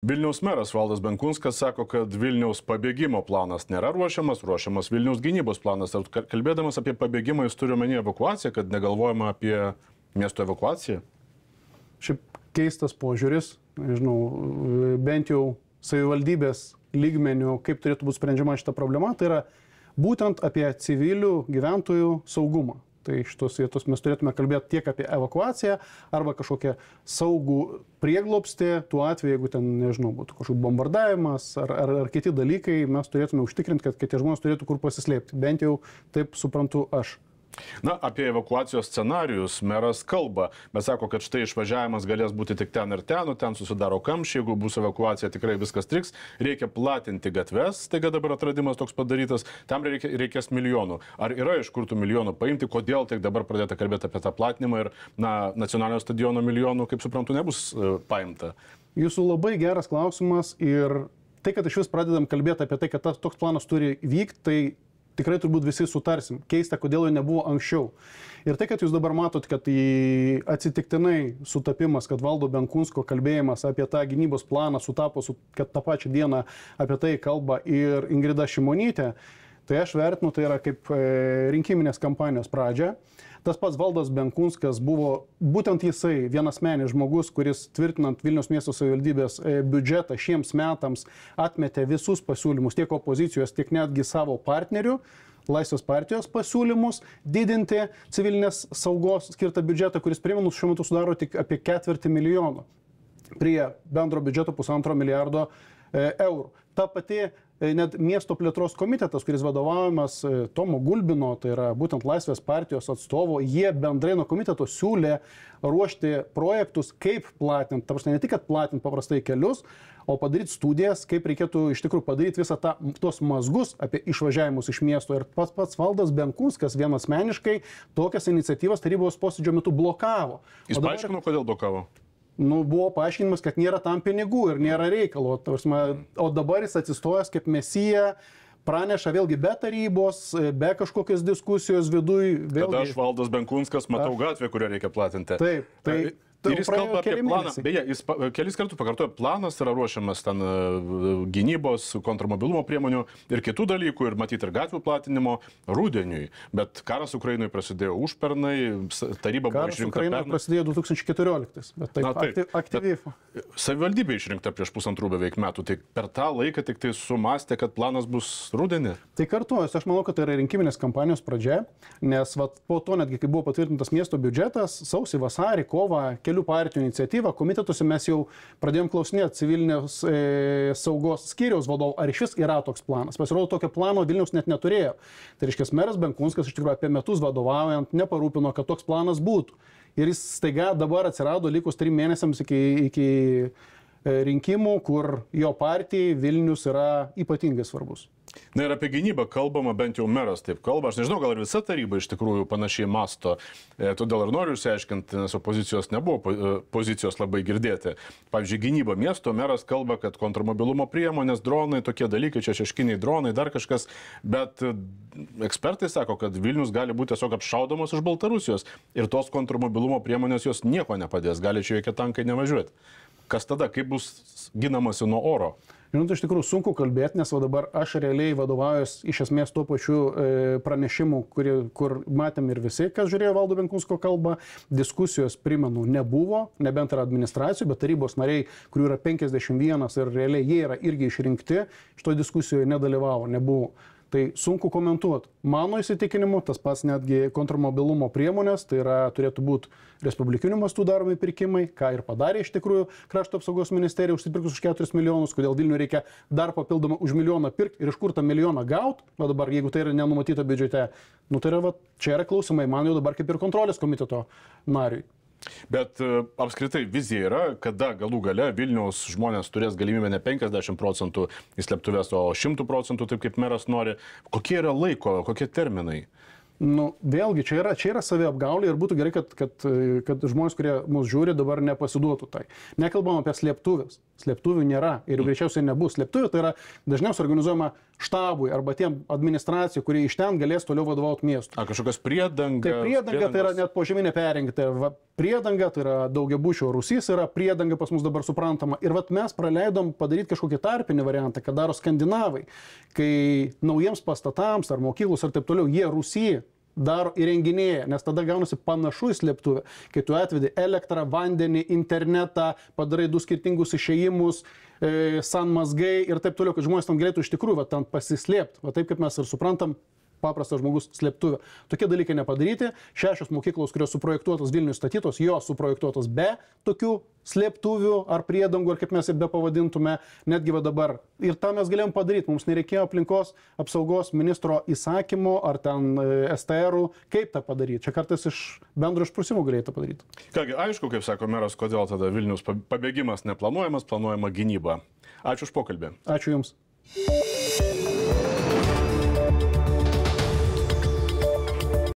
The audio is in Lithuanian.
Vilniaus meras Valdas Benkunskas sako, kad Vilniaus pabėgimo planas nėra ruošiamas Vilniaus gynybos planas. Ar kalbėdamas apie pabėgimą, jis turi omeny evakuaciją, kad negalvojama apie miesto evakuaciją? Šiaip keistas požiūris, nežinau, bent jau savivaldybės lygmenių, kaip turėtų būti sprendžiama šita problema, tai yra būtent apie civilių gyventojų saugumą. Tai šitos vietos mes turėtume kalbėti tiek apie evakuaciją arba kažkokią saugų prieglobstį, tuo atveju, jeigu ten, nežinau, būtų kažkoks bombardavimas ar kiti dalykai, mes turėtume užtikrinti, kad tie žmonės turėtų kur pasislėpti. Bent jau taip suprantu aš. Na, apie evakuacijos scenarius meras kalba, bet sako, kad štai išvažiavimas galės būti tik ten ir ten susidaro kamščiai, jeigu bus evakuacija, tikrai viskas triks, reikia platinti gatves, taigi dabar atradimas toks padarytas, tam reikės milijonų. Ar yra iš kur tų milijonų paimti, kodėl tik dabar pradėta kalbėti apie tą platinimą ir nacionalinio stadiono milijonų, kaip suprantu, nebus paimta? Jūsų labai geras klausimas ir tai, kad iš vis pradedam kalbėti apie tai, kad toks planas turi vykti, tai tikrai turbūt visi sutarsim. Keista, kodėl jo nebuvo anksčiau. Ir tai, kad jūs dabar matot, kad atsitiktinai sutapimas, kad Valdo Benkunsko kalbėjimas apie tą gynybos planą sutapo, kad tą pačią dieną apie tai kalba ir Ingrida Šimonytė, tai aš vertinu, tai yra kaip rinkiminės kampanijos pradžia. Tas pats Valdas Benkunskas buvo būtent jisai vienasmenis žmogus, kuris tvirtinant Vilniaus miesto savivaldybės biudžetą šiems metams atmetė visus pasiūlymus tiek opozicijos, tiek netgi savo partnerių, Laisvės partijos pasiūlymus didinti civilinės saugos skirtą biudžetą, kuris primenu šiuo metu sudaro tik apie 250 000 000 prie bendro biudžeto 1,5 milijardo eurų. Ta pati net miesto plėtros komitetas, kuris vadovaujamas Tomo Gulbino, tai yra būtent Laisvės partijos atstovo, jie bendrai nuo komiteto siūlė ruošti projektus, kaip platinti, ta prasme, ne tik, kad platinti paprastai kelius, o padaryti studijas, kaip reikėtų iš tikrųjų padaryti visą tos mazgus apie išvažiavimus iš miesto. Ir pats Valdas Benkunskas vienasmeniškai tokias iniciatyvas tarybos posėdžio metu blokavo. Jis paaiškino, kodėl blokavo? Buvo paaiškinimas, kad nėra tam pinigų ir nėra reikalo. O dabar jis atsistojęs kaip mesija, praneša vėlgi be tarybos, be kažkokios diskusijos viduj. Tada aš Valdas Benkunskas matau gatvę, kurią reikia platinti. Taip, tai... Ir jis kalba apie planą. Beje, jis kelis kartus pakartojo, planas yra ruošiamas ten gynybos, kontrmobilumo priemonių ir kitų dalykų, ir matyti ir gatvių platinimo rudeniui. Bet karas Ukrainoje prasidėjo užpernai, taryba buvo išrinkta pernai. Karas Ukrainoje prasidėjo 2014, bet taip aktyviai. Savivaldybė išrinkta prieš 1,5 beveik metų, tai per tą laiką tik tai sumastė, kad planas bus rudenį. Tai kartuojas, aš manau, kad tai yra rinkiminės kampanijos pradžia, nes po to netgi, kai buvo patvirtintas miesto biudžetas, sausį, vasarį, kovą, kelių partijų iniciatyvą, komitetuose mes jau pradėjom klausinėti civilinės saugos skyriaus vadovų, ar iš vis yra toks planas. Pasirodo, tokio plano Vilniaus net neturėjo. Tai reiškia, meras Benkunskas iš tikrųjų apie metus vadovaujant neparūpino, kad toks planas būtų. Ir jis staiga dabar atsirado likus 3 mėnesiams iki rinkimų, kur jo partijai Vilnius yra ypatingai svarbus. Na ir apie gynybą kalbama, bent jau meras taip kalba. Aš nežinau, gal ir visa taryba iš tikrųjų panašiai masto. Todėl ir noriu išsiaiškinti, nes opozicijos nebuvo pozicijos labai girdėti. Pavyzdžiui, gynyba miesto meras kalba, kad kontrmobilumo priemonės, dronai, tokie dalykai, čia šeškiniai dronai, dar kažkas. Bet ekspertai sako, kad Vilnius gali būti tiesiog apšaudomos iš Baltarusijos. Ir tos kontrmobilumo priemonės jos nieko nepadės. Gali čia jokie tankai nevažiuoti. Kas tada, kaip bus ginamasi nuo oro? Žinot, iš tikrųjų sunku kalbėti, nes dabar aš realiai vadovaujuos iš esmės tuo pačiu pranešimu, kur matėm ir visi, kas žiūrėjo Valdo Benkunsko kalbą. Diskusijos, primenu, nebuvo, nebent yra administracijų, bet tarybos nariai, kurių yra 51 ir realiai jie yra irgi išrinkti, šito diskusijoje nedalyvavo, nebuvo. Tai sunku komentuoti. Mano įsitikinimu, tas pats netgi kontrmobilumo priemonės, tai yra turėtų būti respublikiniu mastu daromi pirkimai, ką ir padarė iš tikrųjų Krašto apsaugos ministerija užsipirkus už 4 milijonus, kodėl Vilniui reikia dar papildomą už milijoną pirkti ir iš kur tą milijoną gauti, o dabar jeigu tai yra nenumatyta biudžete, tai yra, čia yra klausimai man jau dabar kaip ir kontrolės komiteto nariui. Bet apskritai vizija yra, kada galų gale Vilniaus žmonės turės galimybę ne 50% į slėptuves, o 100%, taip kaip meras nori. Kokie yra laiko, kokie terminai? Vėlgi, čia yra saviapgaulė ir būtų gerai, kad žmonės, kurie mus žiūri, dabar nepasiduotų tai. Nekalbam apie slėptuvės. slėptuvių nėra ir greičiausiai nebus. Slėptuvių tai yra dažniausiai organizuojama štabui arba tiem administracijai, kurie iš ten galės toliau vadovauti miestui. Kažkokios priedanga. Tai priedanga tai yra net požeminė perrenga. Tai priedanga tai yra daugiabučio rūsys, yra priedanga pas mus dabar suprantama. Ir vat mes praleidom padaryti kažkokį tarpinį variantą, ką daro skandinavai, kai naujiems pastatams ar mokyklos ar taip toliau jie rūsy daro įrenginėje, nes tada gaunasi panašu į slėptuvę, kai tu atvedi elektrą, vandenį, internetą, padarai 2 skirtingus išėjimus, sanmazgai ir taip toliau, kad žmonės tam galėtų iš tikrųjų ten pasislėpti, va taip kaip mes ir suprantam, paprastas žmogus slėptuvė. Tokie dalykai nepadaryti. 6 mokyklos, kurios suprojektuotos Vilniuje statytos, jos suprojektuotos be tokių slėptuvių ar priedangų, ar kaip mes ir be pavadintume, netgi va dabar. Ir tą mes galėjom padaryti. Mums nereikėjo aplinkos apsaugos ministro įsakymo ar ten STR-ų, kaip tą padaryti. Čia kartais iš bendro išprusimo galėjai tą padaryti. Kągi, aišku, kaip sako meras, kodėl tada Vilniaus pabėgimas neplanuojamas, planuojama gynyba. Ačiū už pokalbį. Ačiū Jums.